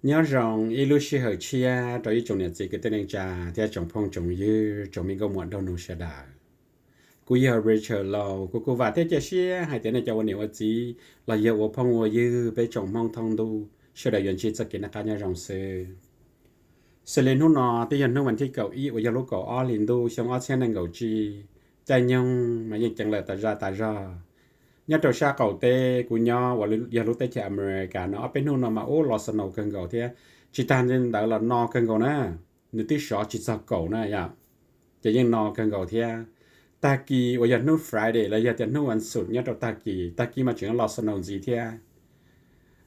nhớ rằng ilu shi hở chia rồi trong nhà gì cái tên cha theo trong phong trong dư trong mình có muốn đâu nó sẽ đà cú giờ Rachel lo cú và thế chia sẻ hai tên này choวันนี้ว่าจีlà giờว่าphongว่ายื้อไปtrong mong thông du sẽ đại diện chỉ cho cáiนักการrằng se se lên hôm nọที่ยันทุกวันที่เก่าอีว่าจะรู้เก่าอ้อลินดูช่างอ้อเช่นนั้นเก่าจีใจยังมายังจังเลยแต่nhớ trò xa cầu tê của nhau và giờ lúc tê chơi America nó bênนู่นmà ô lò sân đầu cần cầu thế chỉ tan trên đó là no cần cầu nè nếu tí sợ chỉ sợ cầu nè ya chỉ những no cần cầu thế ta kỳ và giờ nút Friday là giờ nútวันศุกร์nhớ trò ta kỳ mà chuyện lò sân đầu gì thế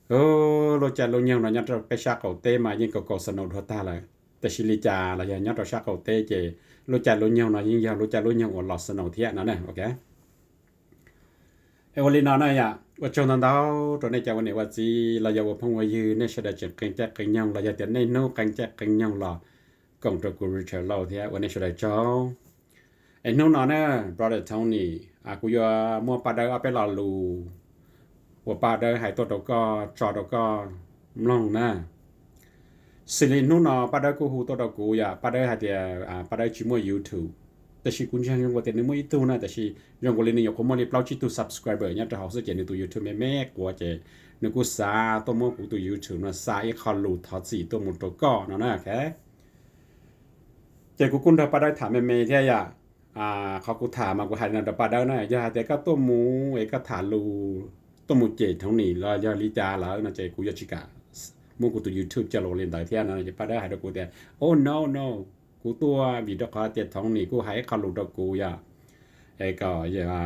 ô lô cha lô nhau nó nhớ trò cái xa cầu tê mà những cầu sân đầu thôi ta làแต่ชิลิจาlà giờ nhớ trò xa cầu tê chứ lô cha lô nhau nó những giờ lô cha lô nhau và lò sân đầu thế nó nè okวันนี้นอนเนี่ยว่าช่วงนั้นเราตอนนี้จะวันนี้ว่าจีเราจะว่าพงว่ายืนในเสด็จจากกันแจกกันยังเราจะเตียนในโน้กันแจกกันยังหรอกงตระกูลเชลเราเทียวันนี้เสด็จเจ้าไอ้โน้นนอนเนี่ย brother Tony กูยอมัวปาเดอเอาไปรอลูว่าปาเดอหายตัวเราก็จอเราก็มองนะสิลิโน้นนอปาเดอกูหูตัวเรากูอย่าปาเดอหายเดียปาเดอชิมัว YouTubeแต่ชีคุณช่างยังว่าแต่ในมือตู้นะแต่ชียังกูเลยนี่ยกมือเลยเปล่าชีตู้ subscriber เนี่ยจะหาสิ่งในตู้ YouTube แม่กว่าจะนึกกูซาตัวมือกูตู้ YouTube นะซาอีคอลูทอดสีตัวมุนตัวก้อนนะแค่เจ้ากูคุณเธอปาได้ถามแม่ที่อยากเขากูถามมากูหันนั่นปาได้นะอย่าแต่ก็ตัวหมูเอกถาลูตัวหมูเจทั้งนี้แล้วอย่าลิจาแล้วนะเจ้ากูอยากชิกะมือกูตู้ YouTube จะโหลดเล่นได้ที่นั่นจะปาได้หายตัวกูแต่ oh no กูตัววิดีโอคอลเจ็ดท้องนี่กูหายคอลูดกูอย่าไอ้ก็อย่า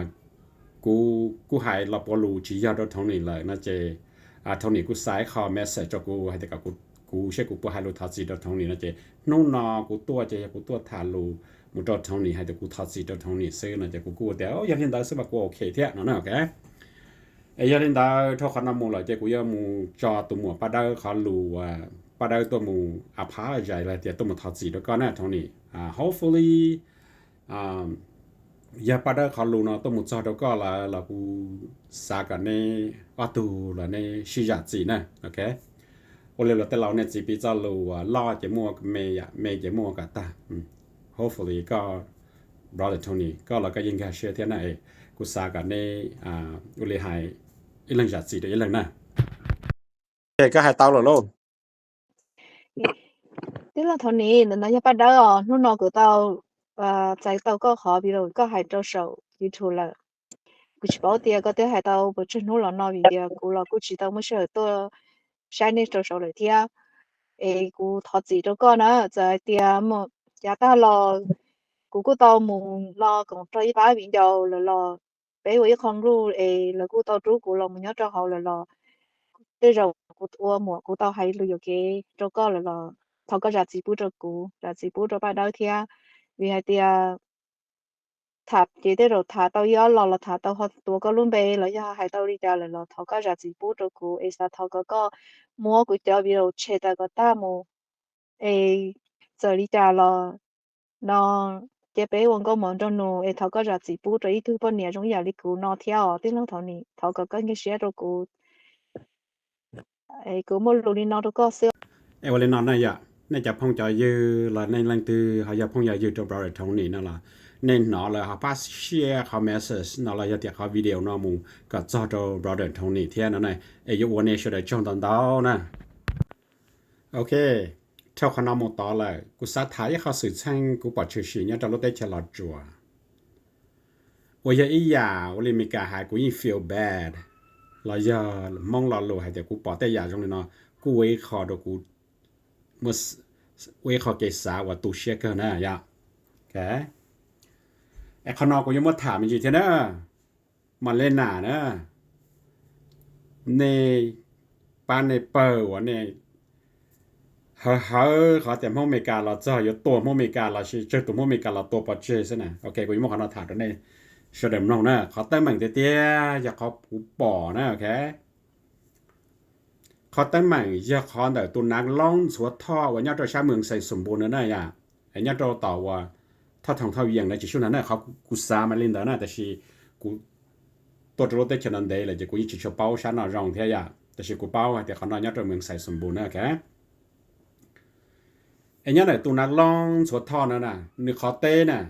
กูหายลบลูจียอดท้องนี่เลยนะเจท้องนี่กูสายคอเมสเซจกูให้แต่กับกูเชื่อกูหายลูทัดซีดท้องนี่นะเจนู่นนอกูตัวเจกูตัวทาลูมุดท้องนี่ให้แต่กูทัดซีดท้องนี่ซื้อนะเจกูแต่ยังเห็นได้ซึ่งว่ากูโอเคเท่านั้นโอเคไอ้ยังเห็นได้ท้องขนาดมูเลยเจกูยังมูจอตัวมัวปะได้คอลูปาได้ตัวมูอาภาใจอะไรเดี๋ยวตัวมูทัดสีแล้วก็น่าท้องนี้hopefully อย่าปาได้เขาลูเนาะตัวมูจอแล้วก็ละกูสากันในวัตูละในชิยาจีนะโอเคโอเลยเราแต่เราเนี่ยจีปีจอลูล่อจะมัวกับเมย์จะมัวกับตาhopefully ก็ brother Tony ก็เราก็ยิงแค่เชื่อเท่านั้นเองกูสากันในอุลิหายอีหลังยาจีเดี๋ยวอีหลังนะเอ้ก็หายเตาหรอลูก tức là thằng này nó nói bắt đầu nó nói của tao chạy tao có khó bị rồi có hai trâu sầu YouTube làกูchỉ bảo tiền có thể hai tao bữa trước nó là nói videoกูchỉ tao mới sợ tôi sai nên trâu sầu lại thia êกูthọ gì đâu có nữa giờ tiền mà giờ tao loกูtao muốn lo còn cho ý bá video là bé với con ru ê làกูtao chúกูlo muốn nhớ cho họ là bây giờกูtao hay lưu cái cho có là thọ có giá trị bút choกูgiá trị bút cho ba đôi thia vì hai tia thạp chỉ để rồi thả tao yếu là thả tao họcตัวก็รุ่นเบแล้วย่าให้ตาดีแล้วแล้วทอก็จะจีบตัวกูเอซ่าทอก็มัวกูเดียววิโรเชตก็ตามูเอจะดีแล้วน้องเจ็บไปวันก็มองจนูเอทอก็จะจีบตัวอีทุกปนเนี่ยจงอย่าลิกูนอเที่ยวที่เราเท่านี้ทอก็เงี้ยเสียตัวกูเอกูไม่รู้นี่นอตัวก็เสียเอวเลนอนน่ะอย่าในจะพงจะยือละในลังตือเขาจะพงจะยือตัวบริษัทท้องนี่นั่นล่ะในหนอเลยเขาพาสเชียร์เขาเมสเซจนั่นล่ะจะเดี๋ยวเขาวิดีโอนอมูก็จอตัวบริษัทท้องนี่เที่ยนั่นไงเอยุวันนี้ช่วยช่องตอนดาวนะโอเคเท่าขนาดมต่อเลยกูสัตถ่ายเขาสื่อช่างกูปอดชื่อสีเนี่ยจะลดได้ฉลอดจัวว่าอย่าอีหยาว่าเลยมีการหายกูยิ่ง feel bad เราอย่ามองเราโลหายแต่กูปอดแต่ยาตรงนี้เนาะกูไว้คอตัวกูเมื่อเว้ขอเกษาว่าตูเชียเกอร์นะยะแกไอ้ขนอกูยังมาถามจริงๆเท่านะมันเล่นหนานะในป้านในเปิดวะเนี่ยขอแต่ห้องเมกาเราเจาอยู่ตัวห้องเมกาเราชื่อเจอตัวห้องเมกาเราตัวปัจเจสนะโอเคกูยังมาขนอถามตัวนี้เฉลิมน้องนะขอเต้เหมือนเตี้ยอยากขอผูป่อนะโอเคเขาตั้งใหม่จะขอแต่ตัวนักล่องสวดท่อว่าเนี่ยตัวชาเมืองใส่สมบูรณ์นั่นน่ะไอ้เนี่ยตัวต่อว่าถ้าทางเท่าอย่างในช่วงนั้นน่ะเขากูสามาเล่นแต่น่ะแต่ชีกูตัวรถได้ชนะได้เลยจะกูยิ่งชิชเป้าชนะรองเทียแต่ชีกูเป้าแต่เขาเนี่ยตัวเมืองใส่สมบูรณ์นะแค่ ไอ้เนี่ยไหนตัวนักร้องสวดทอนนั่นน่ะนึกขอเต้น่ะ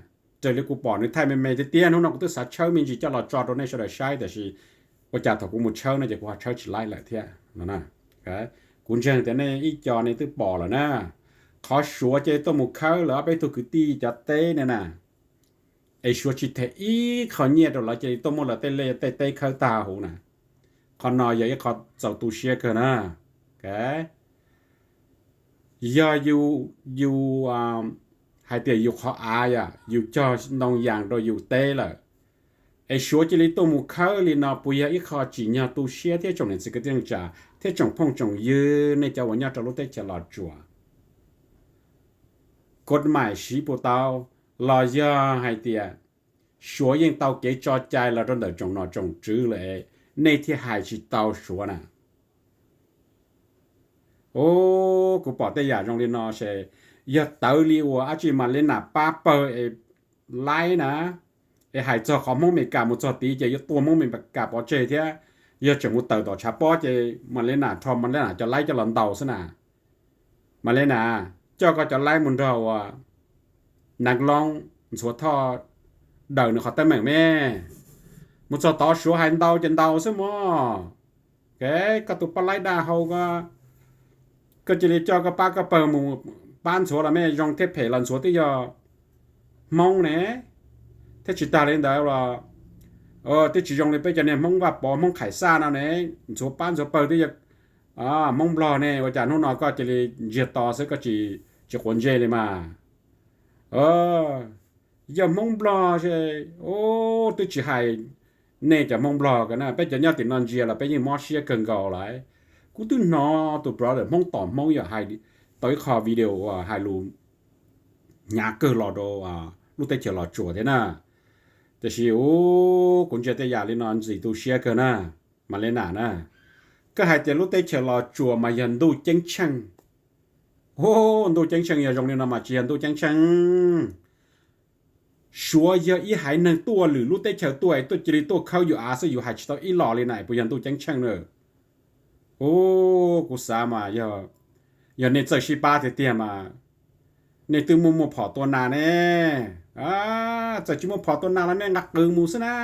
เจอเรื่องกูปอนึกไทยไม่เตี้ยนู้นน้องตัวสัตว์เช่ามีจีจะหลอดจอดตรงนี้เฉยใช่แต่สิว่าจะถกกูมุดเช่าน่ะจะกูหาเช่าจีไล่แหละเที่ยนั่นน่ะcái cuốn chân thế này ít cho này tôi bỏ rồi nè khó xóa chơi tôi một khâu là bây tôi cứ ti cho té nè nè ấy xóa chỉ thể ít khó nhẹ rồi là chơi tôi một là tê lê tê khâu tao hổ nè còn nói vậy khó giàu tu sửa cơ nè cái giờ you hai tiền you khó ai à you cho nông dạng rồi you tê là ấy số chỉ lấy tôi một khâu thì nó bây giờ ít khó chỉ nhà tu sửa thế trong này chỉ cái tiếng trả thế trong phong trong dư này cho bọn nhau trong lúc tết chờ lọt chùaกฎหมายชี้ปูเตารอย่อให้เตียชัวยังเตาเก๋จอใจแล้วต้องเดินจงนอจงจื้อเลยในที่หายชีเตาชัวน่ะโอ้กูปอแต่อย่าจงเรียนนอเชยอย่าเตาลีวัวอาจีมาเล่นหน้าป้าเปอร์ไอ้ไล่นะไอ้หายจอของมงเมกามุจอตีเจยตัวมงเมกาปอเจเทียยาจะมุตเตอร์ต่อชาป้อเจมาเล่นหน้าทอมมันเล่นหน้าจะไล่จะหลันเตาซะน่ะมาเล่นหน้าเจ้าก็จะไล่มุนเราอ่ะนักร้องสวดทอเดินเขาแต่แม่แม่มุจอต่อชัวหันเตาจนเตาซะมั้งแกก็ตุปไล่ด่าเขาก็จะเรียกเจ้าก็ป้าก็เปิดมูบ้านสวดละแม่ยองเทพเพลันสวดที่ยอมองเนี่ยถ้าจิตตาเล่นได้ว่าที่chỉ dùng để bây giờ này mong và bỏ mong khải sa nào này số ban số bờที่mong bò này và chả nó có chỉ diệt to sẽ có chỉ quần dê này mà giờ mong bò chứ tôi chỉ hay này chỉ mong bò cái này bây giờ nhau thì non dê là bây giờ mót xe cần gạo lại cú tôi nó tôi brother mong tỏm mong giờ hay tới kho video hay luôn nhà cơ lò đồ lúc tới chờ lò chùa thế nàoแต่สิคุณจะแต่อยากเล่นนอนสิตูเชียกันนะมาเล่นหนานะก็ให้แต่รู้แต่เฉลอจัวมายันดูเจ้งชังดูเจ้งชังอย่าจงเล่นนอนมาเจียนดูเจ้งชังชัวเยอะอีหายหนึ่งตัวหรือรู้แต่เฉลตัวไอ้ตัวจีตัวเข้าอยู่อาศัยอยู่หายชิตอีหล่อเลยไหนปุยันดูเจ้งชังเนอะกูสามาอย่าในเจอชีป้าเตี้ยมาในตึงมุมพอตัวนาแน่จะจิมพอตัวนาแล้วเนี่ยงักกึ่งมูซะนะ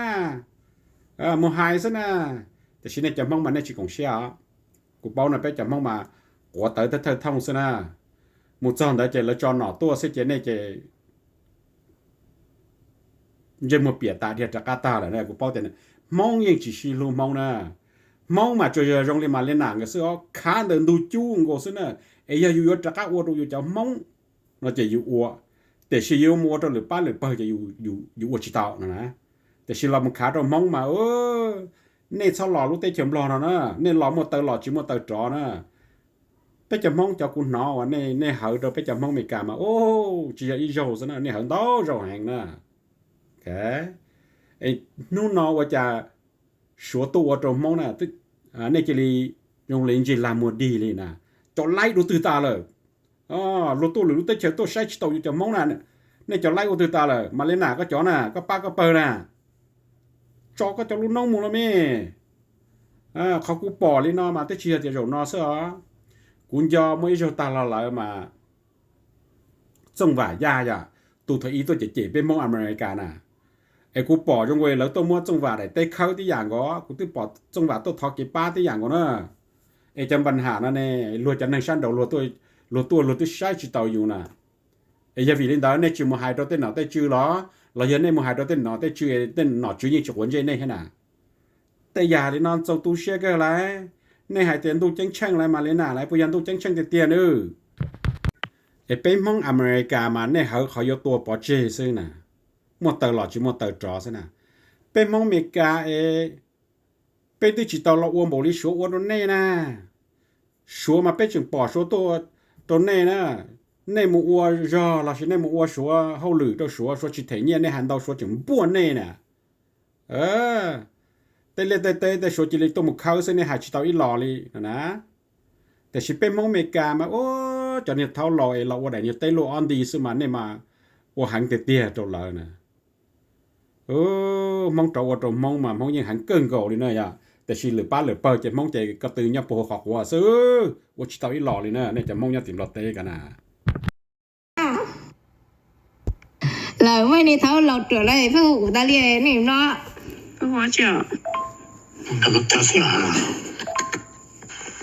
มูหายซะนะแต่ชิ้นนี้จะมองมันในชีของเชียกูเป้าหน่อยไปจะมองมาหัวเต๋อเธอท่องซะนะมูจอนได้เจแล้วจอนหน่อตัวเสียเจเนี่ยจะมูเปียตาเดียจากาตาเลยนะกูเป้าแต่เนี่ยมองยังจีชีลูมองนะมองมาจะยงเลยมาเล่นหนังก็ซื้อขาเดินดูจูงกูซะนะไอ้ยาอยู่จากาวัวดูอยู่จะมองnó chỉ dụ ua để sử dụng mua cho lửa ba lửa bờ chỉ dụ ua chỉ tạo nè để sử làm một khá rồi mong mà nên sao lò lúc tây chấm lò nó nè nên lò một tờ lò chỉ một tờ trò nè bây giờ mong cho con nó nên hở rồi bây giờ mong mình cả mà chỉ là ít dầu nữa nên hở đó dầu hàng nè cái ấy nu nóว่าจะsốตัวtrong mong nè tức nên chỉ li dùng lên chỉ làm một điเลยnè cho lấy đồ từ ta rồi lúc tôi lúc tới chờ tôi sai tàu cho mong nè nên cho lấy của tôi ta là mà lên nào có chó nè có ba có bờ nè cho có cho lúc nông mù là mêเขากูปอเลยเนาะมาแต่เชียร์จะโจนอเสื้อกูยอไม่โจตาละเลยมาส่งว่ายาอ่ะตัวถอยตัวเจ๋เป็นมองอเมริกาน่ะไอ้กูปอจงเวแล้วตัวมัวส่งว่าได้เตะเข้าที่อย่างก็กูตัวปอส่งว่าตัวทอกี่ป้าที่อย่างก็เนาะไอ้จำปัญหานั่นเองรัวจะนั่งชั้นเดารัวตัวใช้จิตเอาอยู่น่ะไอ้ยาวิลินดาเนี่ยชื่อมหาตัวเต้นหนอเต้ชื่อล้อเราเห็นในมหาตัวเต้นหนอเต้ชื่อเต้นหนอชื่อยิ่งฉกวนใจในขนาดแต่ยาที่นอนจงตู้เชี่ยก็ไรในหายเตียนตู้จังช่างไรมาเลยน่ะไรปุยันตู้จังช่างเตียนไอ้เป็นมองอเมริกามาเนี่ยเขายกตัวปอเจซึ่งน่ะมัวเตอร์หลอดจิมัวเตอร์จอซึ่งน่ะเป็นมองอเมริกาเป็นที่จิตเราอ้วนบริสุทธิ์อ้วนเนี่ยนะชัวมาเป็นจึงปอชัวตัวnày nè này một uo do là chỉ này một uo số hậu lử đâu số chỉ thấy nhiên này hành đâu số chừng buồn này nè tây lên tây số chỉ lấy tôi một khâu xem này hải chỉ tao ít lò đi nèแต่chỉเป็นมองเมกามาcho nên tháo lòเราว่าได้เนี่ยtây lò on điซึ่งมันเนี่ยมาว่าหังเตี้ยๆตัวเราน่ะมองตัวมองมา mong ยังหังเกินก่อเลยเนาะย่าแต่ชีหรือป้าหรือเปิดจะมองใจกระตือเนี่ยโปรขอกว่าซื้อว่าชิตาอีหล่อเลยเนาะเนี่ยจะมองเนี่ยติ่มลอตเต้กันนะ lời mấy đi tháo lột trở lại phải của ta liền này nó không hóa chưa Tao ta sẽ à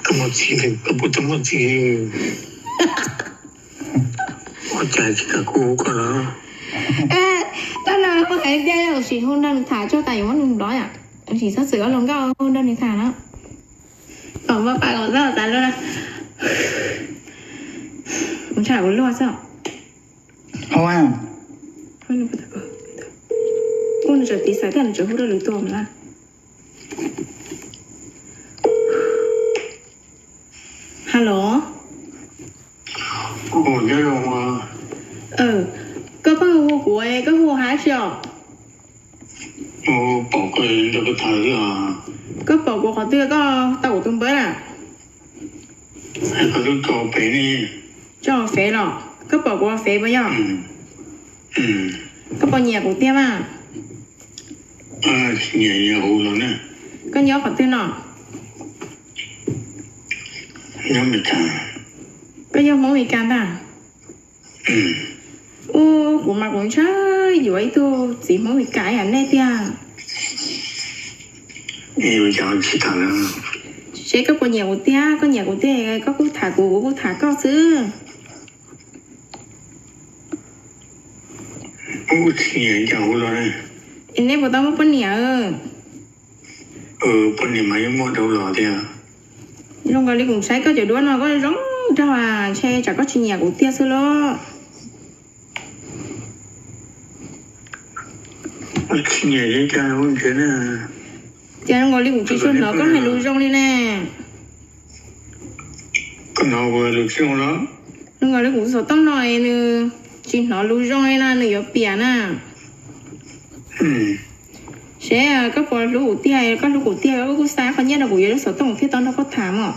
tao một gì thì tao một gì我在这个姑姑了。 tao là có thể đây là chỉ hôn đơn thả cho tài món đừng đó à chỉ sắp sửa lòng cao hôn đơn thì thả đó còn mà phải còn rất là tàn luôn à muốn trả có lo sao không à thôi nó phải ôn là tí sáng thần hút được tuổi mà hello ủa nhớ không à có bao của em có hồ há chưa bỏ cái đó cái thời à có bỏ của họ tươi có tàu tung bớt à hay có cái cầu bé này cho phế rồi có bỏ của phế bao giờ có bỏ nhẹ của tiêm à nhẹ nhẹ hồ rồi nè có nhớ họ tươi nọ nhớ mình thằng có nhớ món mì can à ô của mặt cũng chơi dù ấy tôi chỉ món mì cái à nè tia nhiều giờ chỉ thằng là sẽ có nhà của tia có cú thả của thả có xứ nhẹ giờ hồ rồi nè anh em của tao có nhà bên này mấy món đâu lò thì à lúc này cũng sai có chỗ đuôi nó có giống cho à xe chả có chuyện nhà của tia xứ lo nhẹ vậy cha không chuyện à cha nó ngồi đi cũng chỉ xuân nó có hai lùi rong đi nè con nào vừa được xong đó nó ngồi đi cũng số tông nồi nữa chỉ nó lùi rong đi nè nữa biển à sẽ có có lũ của tia có cú xa có nhất là của yếu số tông thiết tông nó có thảm à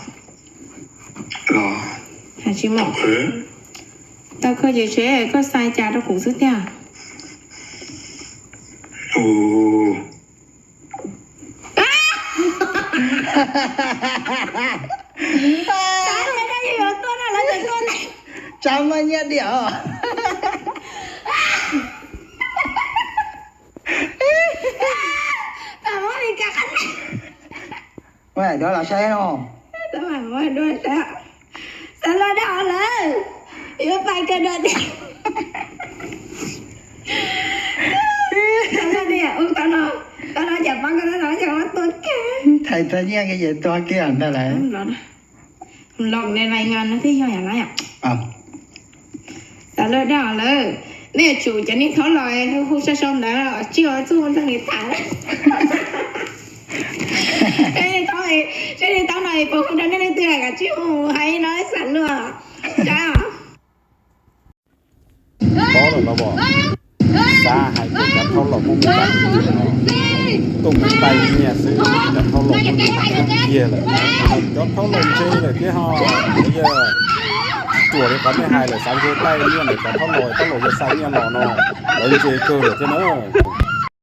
rồi hả chị mộng tao khơi gì sẽ có sai cha nó cũng sức tia Chăm anh nhé điệu. tao muốn đi cắt Vậy đó là xe không? tao phải muốn đuôi sao lo đó lên yếu phải cái đợt đi tao đi à tao nói chả băng cái nó chả bắt tôi cả Thầy ta nhé cái gì to kia anh ta lại. lòng này này ngon nó thấy sao nhà nói à tao lo đó lên nè chủ cho nên tháo lời nó không sao xong đó chưa chú không cho người ta cái này tao này bố không đánh nên tiền cả chứ hay nói sẵn luôn chào có rồi nó bỏ xa hai cái cắt thâu lộc mông cắt tụng tay nhà sư cắt thâu lộc mông kia là cho thâu lộc chơi là cái họ bây giờ chùa đấy có 12 là sáng chơi tay như này cắt thâu lộc giờ sáng như lò nò đấy chơi cơ được thế nữa